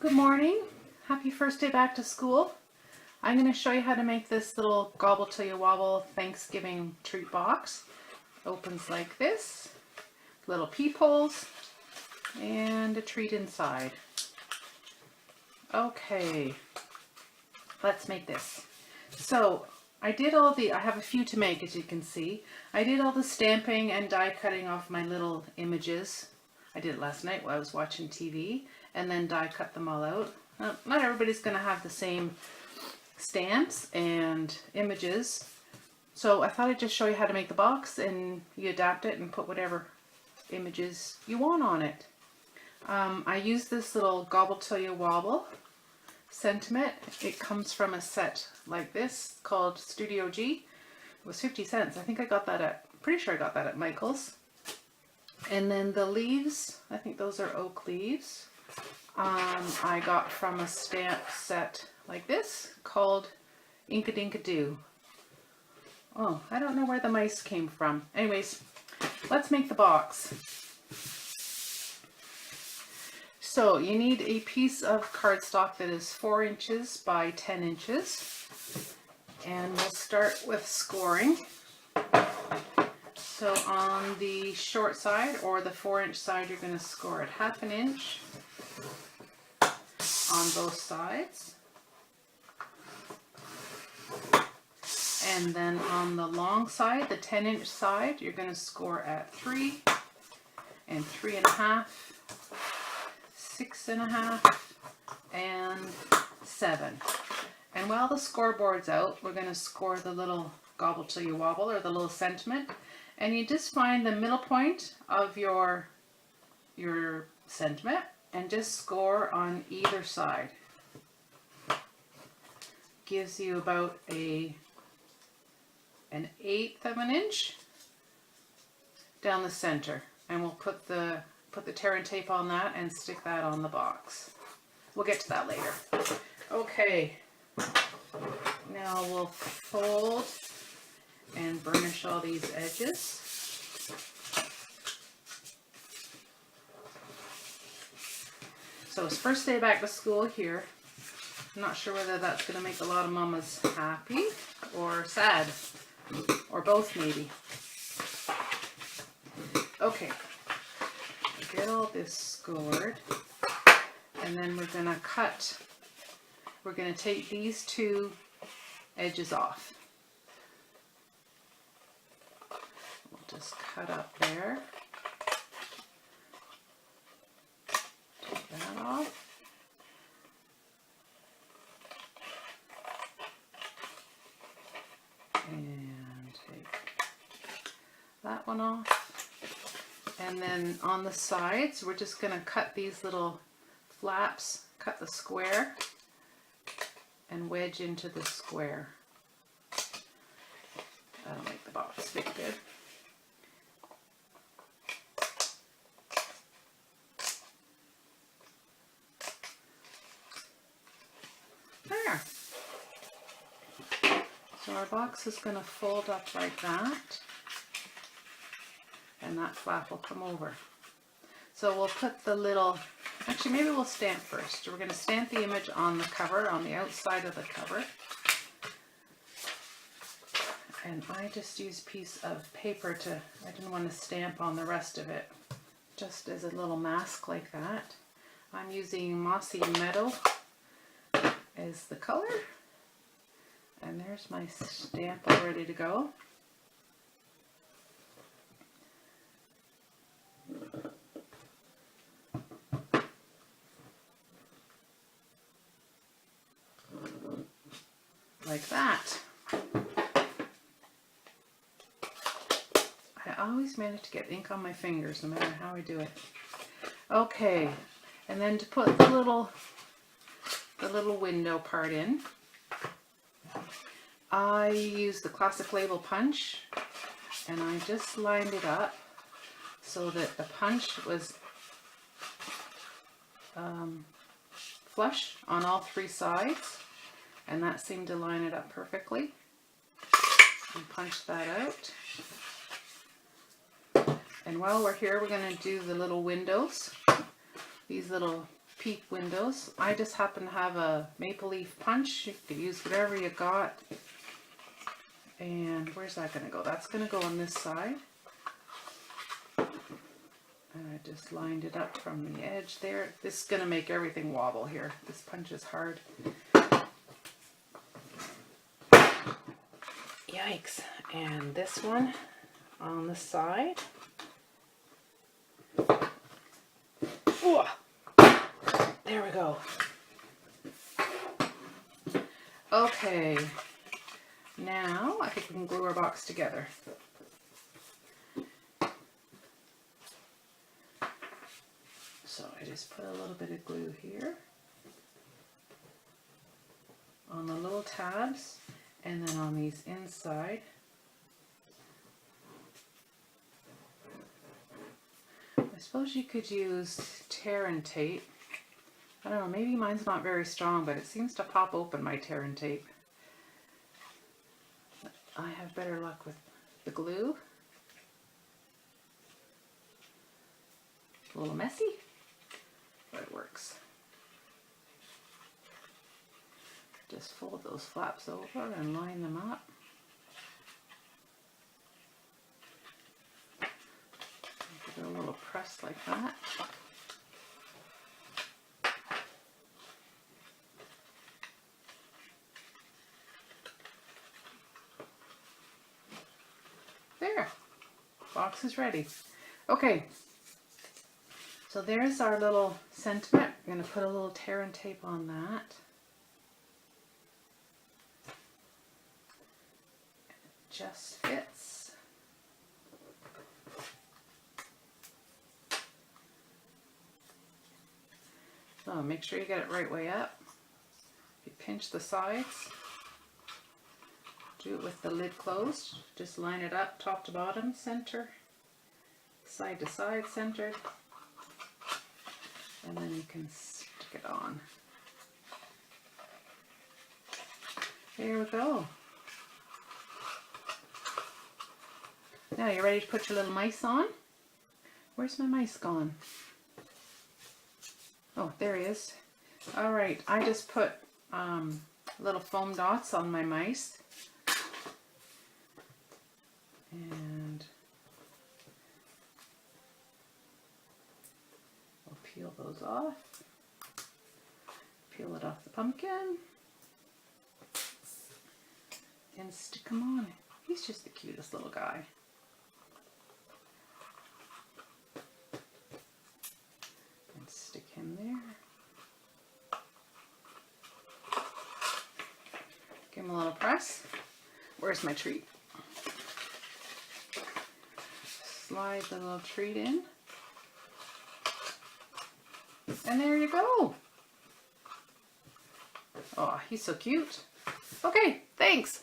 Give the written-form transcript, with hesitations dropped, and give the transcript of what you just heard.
Good morning. Happy first day back to school. I'm going to show you how to make this little Gobble till you wobble Thanksgiving treat box. Opens like this, little peepholes, and a treat inside. Okay, let's make this. So I have a few to make, as you can see. I did all the stamping and die cutting off my little images. I did it last night while I was watching TV, and then die cut them all out. Now, not everybody's going to have the same stamps and images, so I thought I'd just show you how to make the box, and you adapt it and put whatever images you want on it. I use this little Gobble till you wobble sentiment. It comes from a set like this called Studio G. It was 50 cents. I think I got that pretty sure I got that at Michael's. And then the leaves, I think those are oak leaves. I got from a stamp set like this called Inkadink-a-Doo. Oh, I don't know where the mice came from. Anyways, let's make the box. So you need a piece of cardstock that is 4 inches by 10 inches. And we'll start with scoring. So on the short side, or the 4-inch side, you're going to score it 1/2 inch on both sides. And then on the long side, the 10-inch side, you're going to score at 3 and 3.5, 6.5, and 7. And while the scoreboard's out, we're going to score the little Gobble till you wobble, or the little sentiment. And you just find the middle point of your sentiment and just score on either side. Gives you about an 1/8 of an inch down the center. And we'll put the tear and tape on that and stick that on the box. We'll get to that later. Okay, now we'll fold and burnish all these edges. So it's first day back to school here. I'm not sure whether that's going to make a lot of mamas happy or sad, or both maybe. Okay, get all this scored, and then we're going to cut. We're going to take these 2 edges off. Just cut up there. Take that off. And take that one off. And then on the sides, we're just going to cut these little flaps, cut the square, and wedge into the square. That'll make the box fit good. There. So our box is going to fold up like that, and that flap will come over. So we'll put the little, actually maybe we'll stamp first. We're going to stamp the image on the cover, on the outside of the cover. And I just used a piece of paper I didn't want to stamp on the rest of it, just as a little mask like that. I'm using Mossy Meadow as the color. And there's my stamp all ready to go. Like that. I always manage to get ink on my fingers no matter how I do it. Okay, and then to put the little window part in, I used the classic label punch, and I just lined it up so that the punch was flush on all 3 sides, and that seemed to line it up perfectly. And punch that out. And while we're here, we're going to do the little windows. These little peep windows. I just happen to have a maple leaf punch. You can use whatever you got. And where's that going to go? That's going to go on this side. And I just lined it up from the edge there. This is going to make everything wobble here. This punch is hard. Yikes. And this one on the side. Ooh. There we go. Okay. Now I think we can glue our box together. So I just put a little bit of glue here on the little tabs and then on these inside. I suppose you could use tear and tape. I don't know, maybe mine's not very strong, but it seems to pop open my tear and tape. I have better luck with the glue. A little messy, but it works. Just fold those flaps over and line them up. Give it a little press like that. There, box is ready. Okay, so there's our little sentiment. We're going to put a little tear and tape on that. It just fits. So make sure you get it right way up. You pinch the sides. Do it with the lid closed. Just line it up top to bottom, center, side to side, centered. And then you can stick it on. There we go. Now you're ready to put your little mice on. Where's my mice gone? Oh, there he is. All right, I just put little foam dots on my mice. And we'll peel those off. Peel it off the pumpkin. And stick him on. He's just the cutest little guy. And stick him there. Give him a little press. Where's my treat? Slide the little treat in. And there you go. Oh, he's so cute. Okay, thanks.